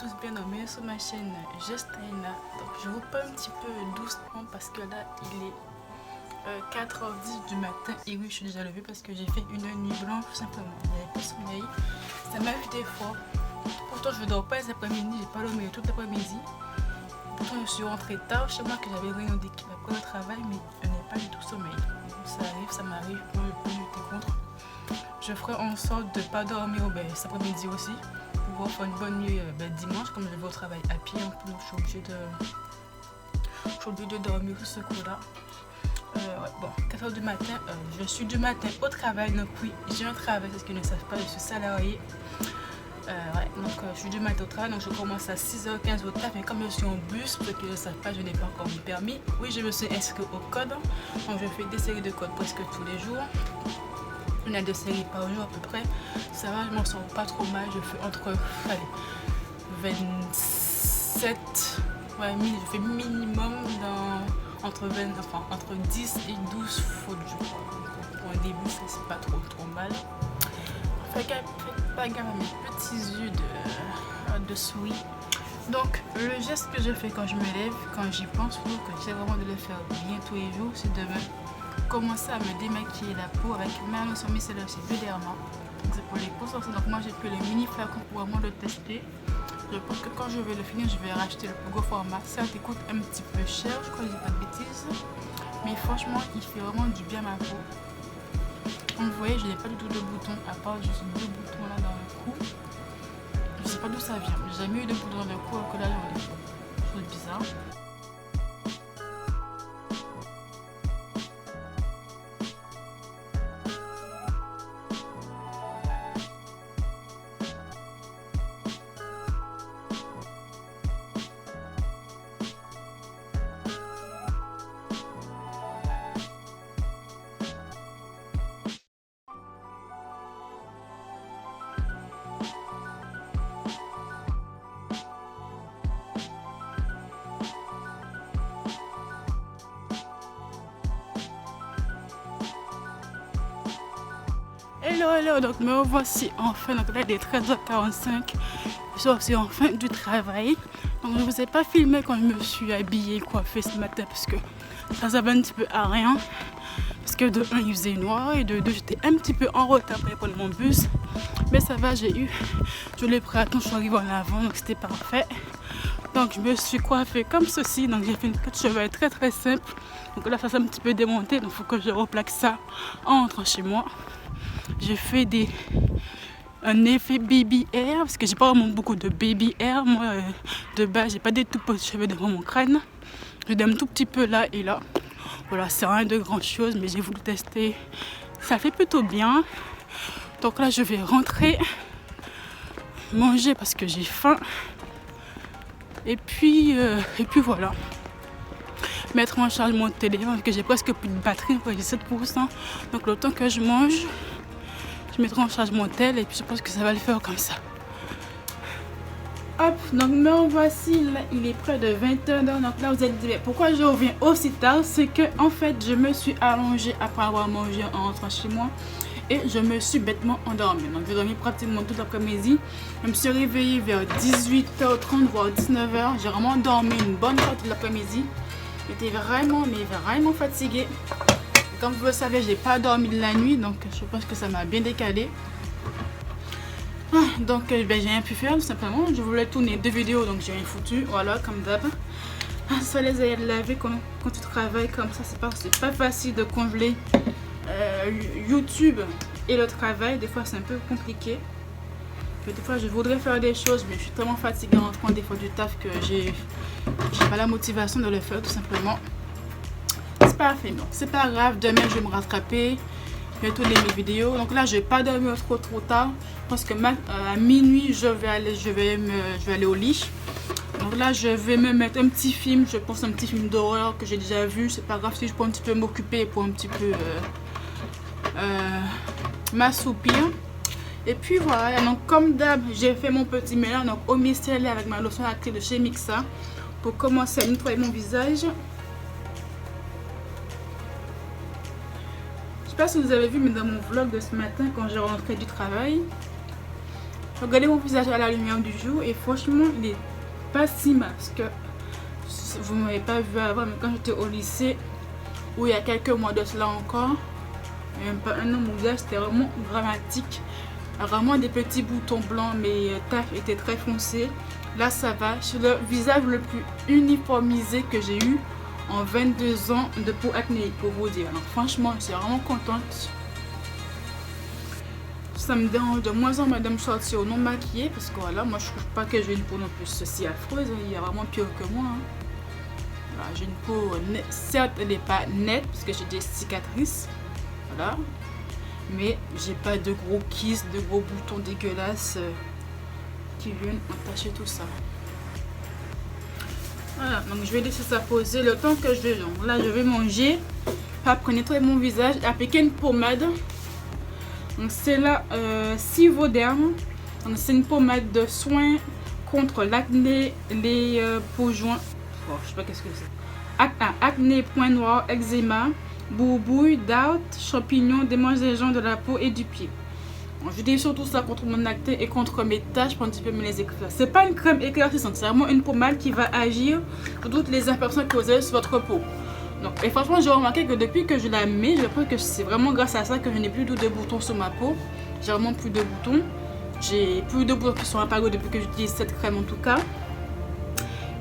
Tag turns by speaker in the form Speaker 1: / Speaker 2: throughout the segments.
Speaker 1: tous, bienvenue sur ma chaîne Justina. Donc je vous parle un petit peu doucement parce que là il est 4h10 du matin et oui je suis déjà levée parce que j'ai fait une nuit blanche simplement. J'avais pas sommeil, ça m'arrive des fois. Pourtant je dors pas les après-midi, j'ai pas dormi tout l'après-midi. Pourtant je suis rentrée tard chez moi que j'avais réunion d'équipe après le travail mais je n'ai pas du tout sommeil. Ça arrive, ça m'arrive, moi je peux lutter contre. Je ferai en sorte de ne pas dormir cet après-midi aussi. Pour faire une bonne nuit dimanche, comme je vais au travail à pied, donc je suis obligée de dormir sur ce coup-là. Bon, 4h du matin, je suis du matin au travail, donc oui, j'ai un travail, c'est ce qu'ils ne savent pas, je suis salariée. Je suis du matin au travail, donc je commence à 6h15 au taf, mais comme je suis en bus, pour ceux qui ne le savent pas, je n'ai pas encore mon permis. Oui, je me suis inscrite au code, donc je fais des séries de codes presque tous les jours. On a 2 séries par jour à peu près. Ça va, je m'en sors pas trop mal. Je fais entre 27, je fais minimum entre 10 et 12 fautes je crois. Pour un début, c'est pas trop mal. Faites pas gaffe à mes petits yeux de souris. Donc le geste que je fais quand je me lève, quand j'y pense, que j'essaie vraiment de le faire bien tous les jours, c'est de commencer à me démaquiller la peau avec ma lotion micellaire chez Bioderma. C'est pour les peaux sensibles. Donc moi j'ai pris le mini flacon pour vraiment le tester. Je pense que quand je vais le finir, je vais racheter le plus gros format. Ça coûte un petit peu cher, je crois que j'ai pas de bêtises. Mais franchement, il fait vraiment du bien à ma peau. Comme vous voyez, je n'ai pas du tout de boutons, à part juste 2 boutons là dans le cou. Je sais pas d'où ça vient. J'ai jamais eu de boutons dans le cou alors que là j'en ai. Chose bizarre. Hello, donc me revoici enfin, donc là il est 13h45, je suis aussi enfin du travail. Donc je ne vous ai pas filmé quand je me suis habillée, coiffée ce matin parce que ça servait un petit peu à rien. Parce que de 1 il faisait noir et de 2 j'étais un petit peu en retard pour prendre mon bus. Mais ça va, je l'ai pris à temps, je suis arrivée en avant donc c'était parfait. Donc je me suis coiffée comme ceci, donc j'ai fait une coupe de cheveux très simple. Donc là ça s'est un petit peu démonté, donc il faut que je replaque ça en rentrant chez moi. J'ai fait un effet baby hair parce que j'ai pas vraiment beaucoup de baby hair. Moi de base j'ai pas des tout petits cheveux devant mon crâne. J'ai un tout petit peu là et là. Voilà, c'est rien de grand chose mais j'ai voulu tester. Ça fait plutôt bien. Donc là je vais rentrer manger parce que j'ai faim. Et puis voilà. Mettre en charge mon téléphone parce que j'ai presque plus de batterie, j'ai 7%. Donc le temps que je mange, je mettrai en charge mon tel et puis je pense que ça va le faire comme ça. Hop, donc me revoici, là il est près de 20h. Donc là vous allez dire pourquoi je reviens aussi tard, c'est que en fait je me suis allongée après avoir mangé en rentrant chez moi et je me suis bêtement endormie. Donc j'ai dormi pratiquement tout l'après-midi. Je me suis réveillée vers 18h30 voire 19h. J'ai vraiment dormi une bonne partie de l'après-midi. J'étais vraiment fatiguée. Comme vous le savez, j'ai pas dormi de la nuit, donc je pense que ça m'a bien décalé. Donc j'ai rien pu faire tout simplement. Je voulais tourner 2 vidéos, donc j'ai rien foutu. Voilà, comme d'hab. Ça les a laver quand tu travailles comme ça, c'est pas facile de congeler YouTube et le travail. Des fois c'est un peu compliqué. Des fois je voudrais faire des choses, mais je suis tellement fatiguée en rentrant des fois du taf que j'ai pas la motivation de le faire tout simplement. C'est pas fait, non, c'est pas grave, demain je vais me rattraper, je vais tourner mes vidéos. Donc là je vais pas dormir trop tard parce que à minuit je vais aller au lit. Donc là je vais me mettre un petit film, je pense un petit film d'horreur que j'ai déjà vu. C'est pas grave si je peux un petit peu m'occuper pour un petit peu m'assoupir. Et puis voilà, donc comme d'hab j'ai fait mon petit mélange donc au micellaire avec ma lotion à clé de chez Mixa pour commencer à nettoyer mon visage. Je sais pas si vous avez vu, mais dans mon vlog de ce matin quand je rentrais du travail, Regardez mon visage à la lumière du jour et franchement, il est pas si mal. Parce que vous ne m'avez pas vu avant, mais quand j'étais au lycée, ou il y a quelques mois de cela encore, même pas un an, mon visage c'était vraiment dramatique. Vraiment des petits boutons blancs, mes tafs étaient très foncés. Là ça va, c'est le visage le plus uniformisé que j'ai eu en 22 ans de peau acnéique pour vous dire. Alors franchement, je suis vraiment contente. Ça me dérange de moins en moins de me sortir non maquillée parce que voilà, moi je trouve pas que j'ai une peau non plus si affreuse. Il y a vraiment pire que moi. Voilà, j'ai une peau, certes elle n'est pas nette parce que j'ai des cicatrices. Voilà. Mais j'ai pas de gros kisses, de gros boutons dégueulasses qui viennent entacher tout ça. Voilà, donc je vais laisser ça poser le temps que je vais. Donc là, je vais manger. Après nettoyer mon visage, appliquer une pommade. Donc c'est la Civoderm. Donc c'est une pommade de soins contre l'acné, les peaux joints. Oh, je sais pas qu'est-ce que c'est. Acné, point noir, eczéma, boubouille, dards, champignons, démangeaisons de la peau et du pied. Je dis surtout ça contre mon acné et contre mes taches pour un petit peu me les éclaircir. C'est pas une crème éclaircissante, c'est vraiment une pommade qui va agir sur toutes les imperfections que vous avez sur votre peau. Donc, et franchement, j'ai remarqué que depuis que je la mets, je pense que c'est vraiment grâce à ça que je n'ai plus de boutons sur ma peau. J'ai vraiment plus de boutons. J'ai plus de boutons qui sont apparus depuis que j'utilise cette crème en tout cas.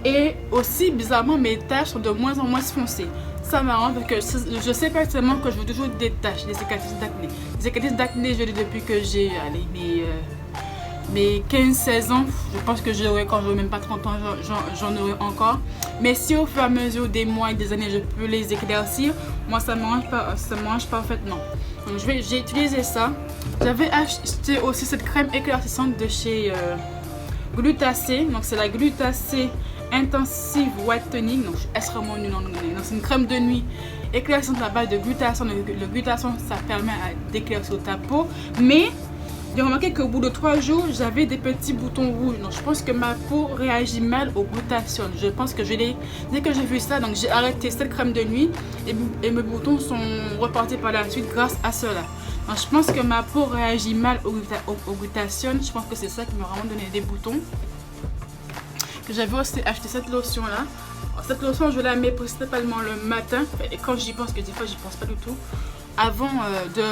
Speaker 1: Et aussi, bizarrement, mes taches sont de moins en moins foncées. Ça m'arrange parce que je sais personnellement que je veux toujours des taches, des cicatrices d'acné. Les cicatrices d'acné, je l'ai depuis que j'ai mes 15-16 ans. Je pense que j'aurai quand j'aurai même pas 30 ans, j'en aurai encore. Mais si au fur et à mesure des mois et des années, je peux les éclaircir, moi ça m'arrange parfaitement. Donc j'ai utilisé ça. J'avais acheté aussi cette crème éclaircissante de chez Glutacé. Donc c'est la Glutacé Intensive Whitening. Donc elle sera mon nulle en anglais. Donc c'est une crème de nuit éclaircissante à base de glutathione. Le glutathione ça permet d'éclaircir ta peau. Mais j'ai remarqué qu'au bout de 3 jours, j'avais des petits boutons rouges. Donc je pense que ma peau réagit mal au glutathione. Je pense que dès que j'ai vu ça, donc j'ai arrêté cette crème de nuit et mes boutons sont repartis par la suite grâce à cela. Donc je pense que ma peau réagit mal au glutathione. Je pense que c'est ça qui m'a vraiment donné des boutons. Que j'avais aussi acheté cette lotion là. Alors, cette lotion je la mets principalement le matin. Et quand j'y pense, que des fois j'y pense pas du tout. Avant de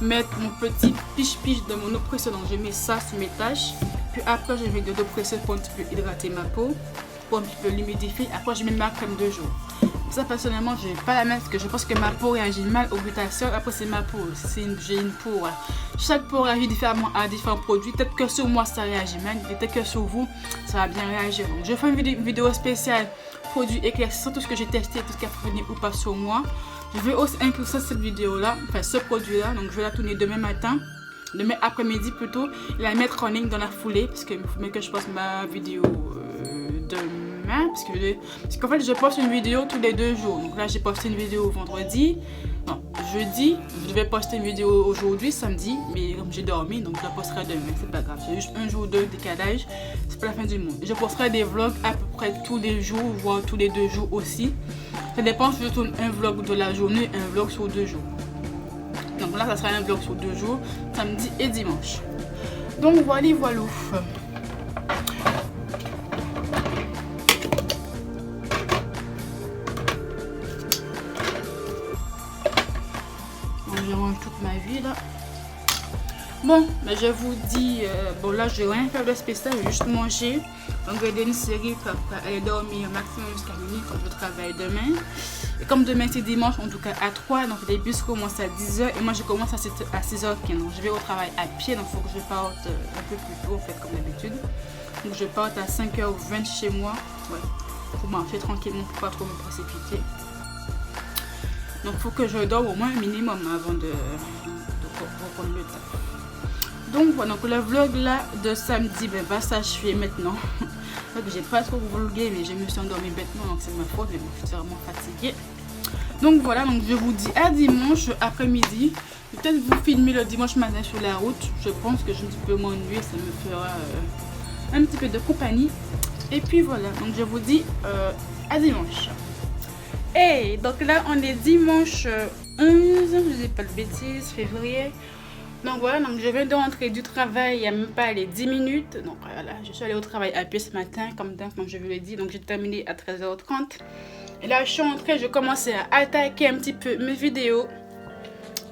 Speaker 1: mettre mon petit piche-piche de mon eau précieuse. Donc je mets ça sur mes taches. Puis après je mets de l'eau précieuse pour un petit peu hydrater ma peau. Pour un petit peu l'humidifier. Après je mets ma crème de jour. Ça personnellement je vais pas la mettre parce que je pense que ma peau réagit mal au glutathione. Après c'est ma peau, j'ai une peau, voilà. Chaque peau réagit différemment à différents produits. Peut-être que sur moi ça réagit mal, peut-être que sur vous ça va bien réagir. Donc je fais une vidéo spéciale produits éclaircissants, tout ce que j'ai testé, tout ce qui a fonctionné ou pas sur moi. Je vais aussi inclure ça, cette vidéo là, enfin ce produit là. Donc je vais la tourner demain matin, demain après-midi plutôt, et la mettre en ligne dans la foulée parce qu'il faut que je poste ma vidéo demain. Parce qu'en fait je poste une vidéo tous les 2 jours. Donc là j'ai posté une vidéo vendredi, non jeudi, je devais poster une vidéo aujourd'hui samedi, mais comme j'ai dormi donc je la posterai demain, c'est pas grave, c'est juste un jour de décalage, c'est pas la fin du monde. Je posterai des vlogs à peu près tous les jours, voire tous les 2 jours aussi. Ça dépend si je tourne un vlog de la journée, un vlog sur 2 jours. Donc là ça sera un vlog sur 2 jours, samedi et dimanche. Donc voilà. Je range toute ma vie là. Bon, mais je vous dis, bon là je vais rien faire de spécial, je vais juste manger, regarder une série, puis après aller dormir maximum jusqu'à minuit comme je travaille demain. Et comme demain c'est dimanche, en tout cas à 3, donc les bus commencent à 10h et moi je commence à 6h15. Donc je vais au travail à pied, donc il faut que je parte un peu plus tôt en fait comme d'habitude. Donc je parte à 5h20 chez moi, ouais, pour marcher tranquillement, pour pas trop me précipiter. Donc il faut que je dorme au moins un minimum avant de reprendre le temps. Donc voilà, donc le vlog là de samedi va s'achever maintenant. Donc j'ai pas trop vlogué mais je me suis endormie bêtement donc c'est ma faute, mais bon, je suis vraiment fatiguée. Donc voilà, donc je vous dis à dimanche après-midi. Peut-être vous filmer le dimanche matin sur la route. Je pense que je peux m'ennuyer, ça me fera un petit peu de compagnie. Et puis voilà, donc je vous dis à dimanche. Et donc là on est dimanche 11, je dis pas de bêtises, février. Donc voilà, donc je viens de rentrer du travail il n'y a même pas les 10 minutes. Donc voilà, je suis allée au travail à pied ce matin, comme je vous l'ai dit. Donc j'ai terminé à 13h30. Et là, je suis rentrée, je commençais à attaquer un petit peu mes vidéos.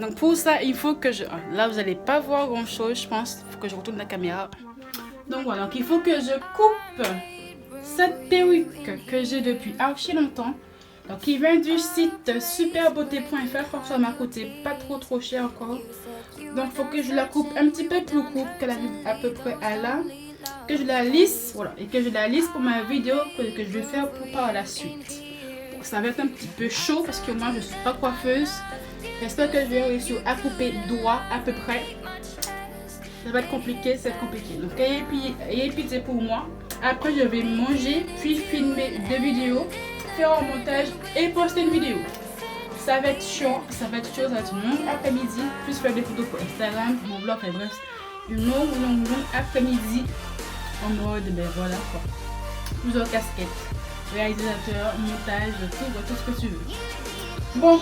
Speaker 1: Donc pour ça, il faut que je... Là, vous n'allez pas voir grand chose, je pense. Il faut que je retourne la caméra. Donc voilà, donc il faut que je coupe cette perruque que j'ai depuis archi longtemps. Donc qui vient du site superbeauté.fr. Franchement, ça m'a coûté pas trop cher encore. Donc il faut que je la coupe un petit peu plus courte, qu'elle arrive à peu près à là. Que je la lisse, voilà. Et que je la lisse pour ma vidéo que je vais faire pour par la suite. Donc, ça va être un petit peu chaud parce que moi je ne suis pas coiffeuse. J'espère que je vais réussir à couper droit à peu près. Ça va être compliqué, c'est compliqué. Donc ayez pitié pour moi. Après je vais manger, puis filmer des vidéos, faire un montage et poster une vidéo. Ça va être chaud, ça va être une longue après-midi, puis faire des photos pour Instagram, mon blog, et bref, une longue après-midi en mode, ben voilà quoi. Plusieurs casquettes, réalisateur, montage, tout ce que tu veux. Bon,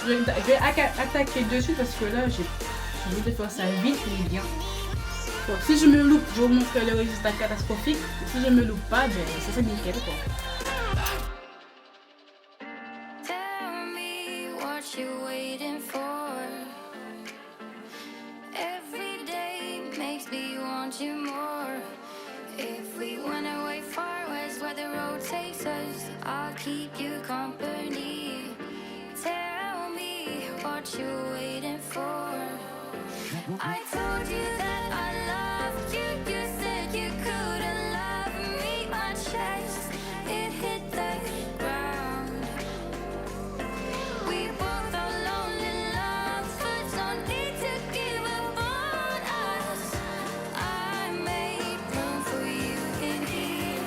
Speaker 1: je vais attaquer dessus parce que là j'ai envie de faire ça vite mais bien. Bon, si je me loupe, je vous montre le résultat catastrophique. Si je me loupe pas, ben ça c'est nickel quoi.
Speaker 2: I told you that I loved you. You said you couldn't love me. My chest, it hit the ground. We both are lonely lovers. Don't need to give up on us. I made room for you in here.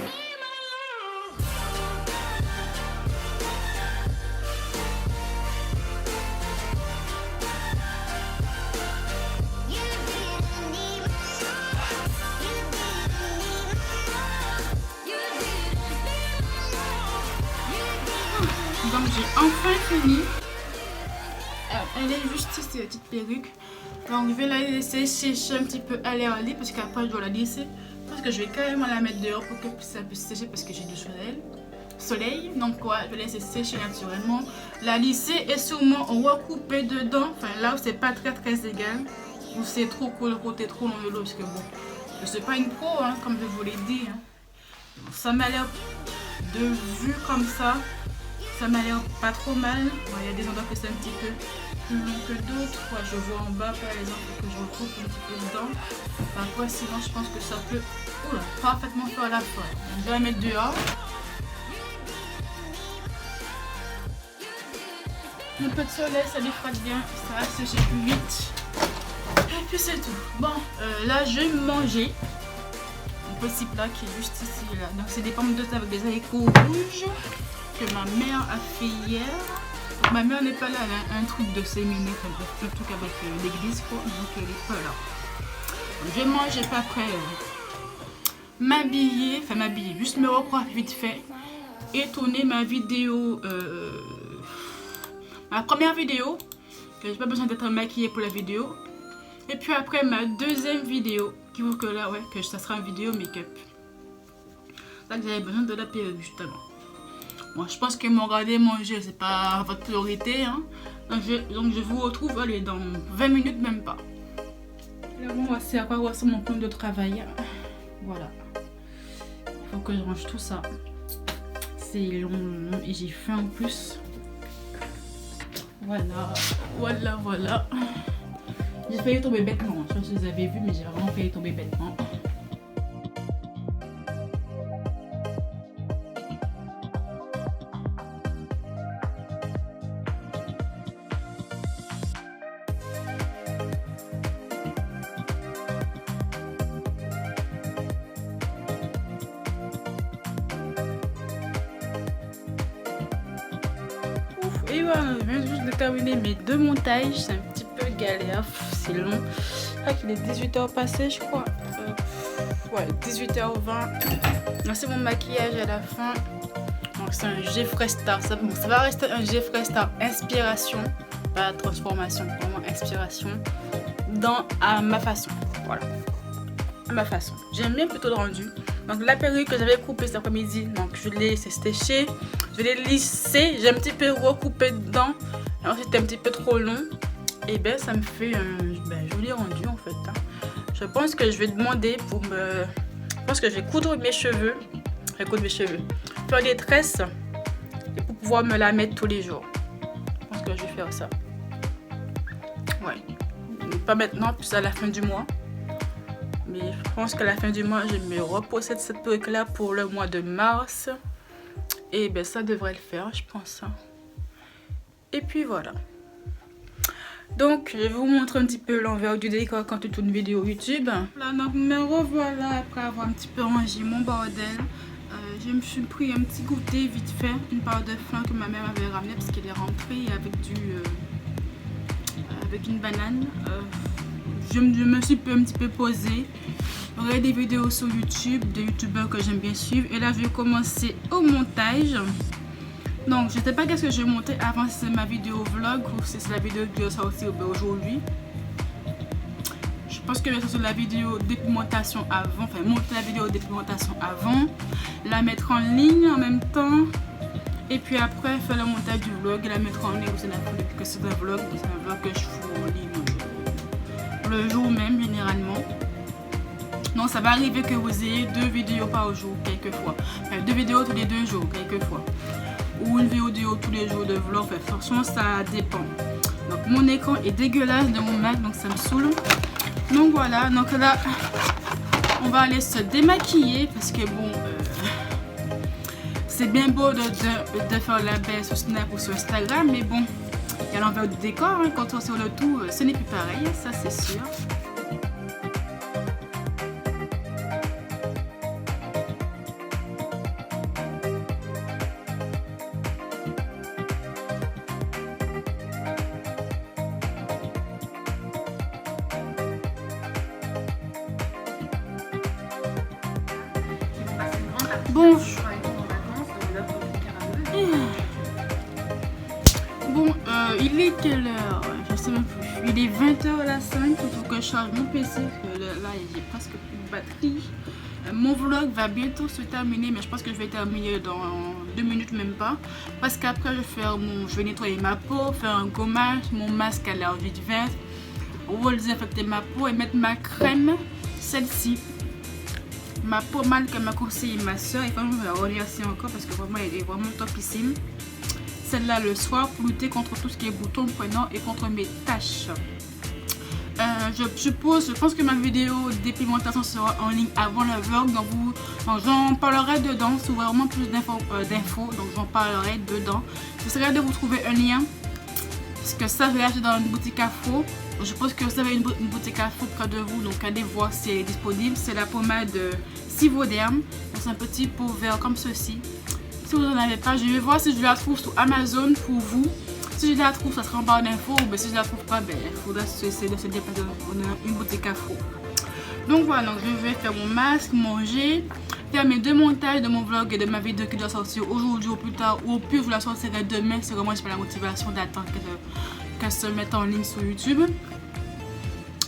Speaker 1: Donc j'ai enfin fini. Elle est juste ici, la petite perruque. Donc je vais la laisser sécher un petit peu à l'air libre parce qu'après je dois la laisser. Parce que je vais carrément la mettre dehors pour que ça puisse sécher parce que j'ai du soleil. Donc ouais, je vais laisser sécher naturellement. La lisser et sûrement recouper dedans. Enfin là où c'est pas très égal. Où c'est trop cool, le côté trop long de l'eau. Parce que bon, je suis pas une pro hein, comme je vous l'ai dit. Hein. Ça m'a l'air de vue comme ça. Ça m'a l'air pas trop mal. Bon, il y a des endroits que c'est un petit peu plus long que d'autres. Ouais, je vois en bas par exemple que je recoupe un petit peu dedans. Après sinon je pense que ça peut parfaitement faire la fois. Je vais la mettre dehors. Un peu de soleil, ça lui fera bien. Ça va sécher plus vite. Et puis c'est tout. Bon, là je vais manger. Un petit plat qui est juste ici là. Donc c'est des pommes de terre avec des haricots rouges que ma mère a fait hier. Donc, ma mère n'est pas là, elle a un truc de séminaire, un truc avec l'église quoi, donc elle n'est pas là. Donc, je vais manger pas après m'habiller, juste me recoiffer vite fait et tourner ma vidéo, ma première vidéo, que j'ai pas besoin d'être maquillée pour la vidéo. Et puis après ma deuxième vidéo, qui vaut que là, ouais, que ça sera une vidéo make-up. Là que j'avais besoin de la perruque justement. Bon, je pense que me regarder manger, c'est pas votre priorité. Hein. Donc je vous retrouve allez, dans 20 minutes, même pas. Là, bon, voici à quoi ressemble mon plan de travail. Voilà. Il faut que je range tout ça. C'est long et j'ai faim en plus. Voilà. J'ai failli tomber bêtement. Je sais pas si vous avez vu, mais j'ai vraiment failli tomber bêtement. Et voilà, je viens juste de terminer mes deux montages. C'est un petit peu galère, c'est long. Je crois qu'il est 18h passé, je crois. Ouais, 18h20. Là, c'est mon maquillage à la fin. Donc, c'est un Jeffree Star. Ça va rester un Jeffree Star Inspiration. pas transformation, vraiment inspiration à ma façon. Voilà, à ma façon. J'aime bien plutôt le rendu. Donc la perruque que j'avais coupée cet après-midi, donc je l'ai séché, je l'ai lissé, j'ai un petit peu recoupé dedans. Alors c'était un petit peu trop long. Et ben ça me fait un joli rendu en fait. Je pense que je vais demander je pense que je vais coudre mes cheveux. Faire des tresses et pour pouvoir me la mettre tous les jours. Je pense que je vais faire ça. Ouais. Pas maintenant, plus à la fin du mois. Mais je pense qu'à la fin du mois, je me repossède cette perruque là pour le mois de mars. Et ben ça devrait le faire, je pense. Et puis voilà. Donc, je vais vous montrer un petit peu l'envers du décor quand tu tournes une vidéo YouTube. Là, donc, me revoilà après avoir un petit peu rangé mon bordel. Je me suis pris un petit goûter vite fait, une part de flan que ma mère avait ramené parce qu'elle est rentrée avec une banane. Je me suis un petit peu posée. J'aurai des vidéos sur YouTube, des youtubeurs que j'aime bien suivre. Et là, je vais commencer au montage. Donc, je ne sais pas qu'est-ce que je vais monter avant, si c'est ma vidéo vlog ou si c'est la vidéo qui va sortir aujourd'hui. Je pense que je vais sortir la vidéo dépigmentation avant, enfin monter la vidéo dépigmentation avant, la mettre en ligne en même temps, et puis après faire le montage du vlog et la mettre en ligne. C'est un vlog que je fais en ligne le jour même généralement. Donc ça va arriver que vous ayez 2 vidéos par jour quelquefois, enfin 2 vidéos tous les 2 jours quelquefois, ou une vidéo tous les jours de vlog. Enfin, franchement ça dépend. Donc mon écran est dégueulasse de mon Mac, donc ça me saoule. Donc voilà, donc là on va aller se démaquiller parce que bon c'est bien beau de faire la baisse sur Snap ou sur Instagram, mais bon, il y a l'envers du décor, hein. Quand on sur le tout, ce n'est plus pareil, ça c'est sûr. Bon, il est quelle heure? Je sais même plus. Il est 20h05. Il faut que je charge mon PC. Là, j'ai presque plus de batterie. Mon vlog va bientôt se terminer, mais je pense que je vais terminer dans 2 minutes, même pas. Parce qu'après, je vais nettoyer ma peau, faire un gommage, mon masque à l'argile verte, désinfecter ma peau et mettre ma crème, celle-ci. Ma pommade que m'a conseillé ma soeur, et quand je vais la remercier encore parce que vraiment elle est vraiment topissime. Celle-là le soir pour lutter contre tout ce qui est boutons, poignants et contre mes taches. Je pense que ma vidéo dépigmentation sera en ligne avant le vlog, donc j'en parlerai dedans. Si vous avez vraiment plus d'infos, donc j'en parlerai dedans. J'essaierai de vous trouver un lien parce que ça je l'ai acheté dans une boutique afro. Je pense que vous avez une boutique afro près de vous, donc allez voir si elle est disponible. C'est la pommade Sivoderm, c'est un petit pot vert comme ceci. Si vous n'en avez pas, je vais voir si je la trouve sur Amazon pour vous. Si je la trouve, ça sera en barre d'infos, ou si je la trouve pas, il faudra essayer de se déplacer dans une boutique afro. Donc voilà, donc je vais faire mon masque, manger, faire mes 2 montages de mon vlog et de ma vidéo qui doit sortir aujourd'hui ou plus tard, ou au pire je la sortirai demain. C'est vraiment la motivation d'attendre qu'elle se mette en ligne sur YouTube.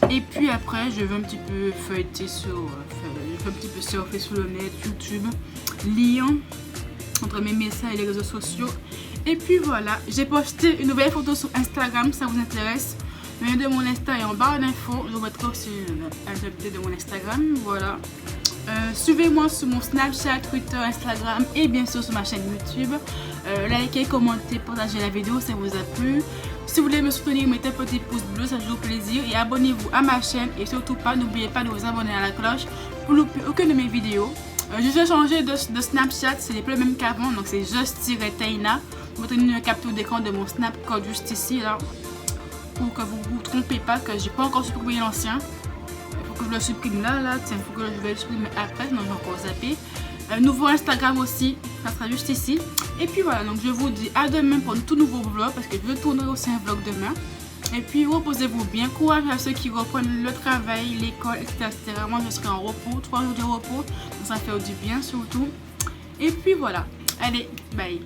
Speaker 1: Et puis après, je vais un petit peu feuilleter surfer sur le net, YouTube, lire entre mes messages et les réseaux sociaux. Et puis voilà, j'ai posté une nouvelle photo sur Instagram, si ça vous intéresse. Le lien de mon Insta est en barre d'infos. Je vous mettrai aussi un update de mon Instagram. Voilà. Suivez-moi sur mon Snapchat, Twitter, Instagram et bien sûr sur ma chaîne YouTube. Likez, commentez, partagez la vidéo si ça vous a plu. Si vous voulez me soutenir, mettez un petit pouce bleu, ça fait plaisir. Et abonnez-vous à ma chaîne. Et surtout pas, n'oubliez pas de vous abonner à la cloche pour ne louper aucune de mes vidéos. J'ai déjà changé de Snapchat, c'est plus le même qu'avant. Donc c'est just-taina. Vous mettez une capture d'écran de mon Snap code juste ici là. Pour que vous ne vous trompez pas, que j'ai pas encore supprimé l'ancien. Il faut que je le supprime là, tiens, il faut que je le supprime après, sinon j'ai encore zappé. Nouveau Instagram aussi, ça sera juste ici. Et puis voilà, donc je vous dis à demain pour un tout nouveau vlog, parce que je tournerai aussi un vlog demain. Et puis reposez-vous bien, courage à ceux qui reprennent le travail, l'école, etc. Moi je serai en repos, 3 jours de repos, donc ça fait du bien surtout. Et puis voilà, allez, bye.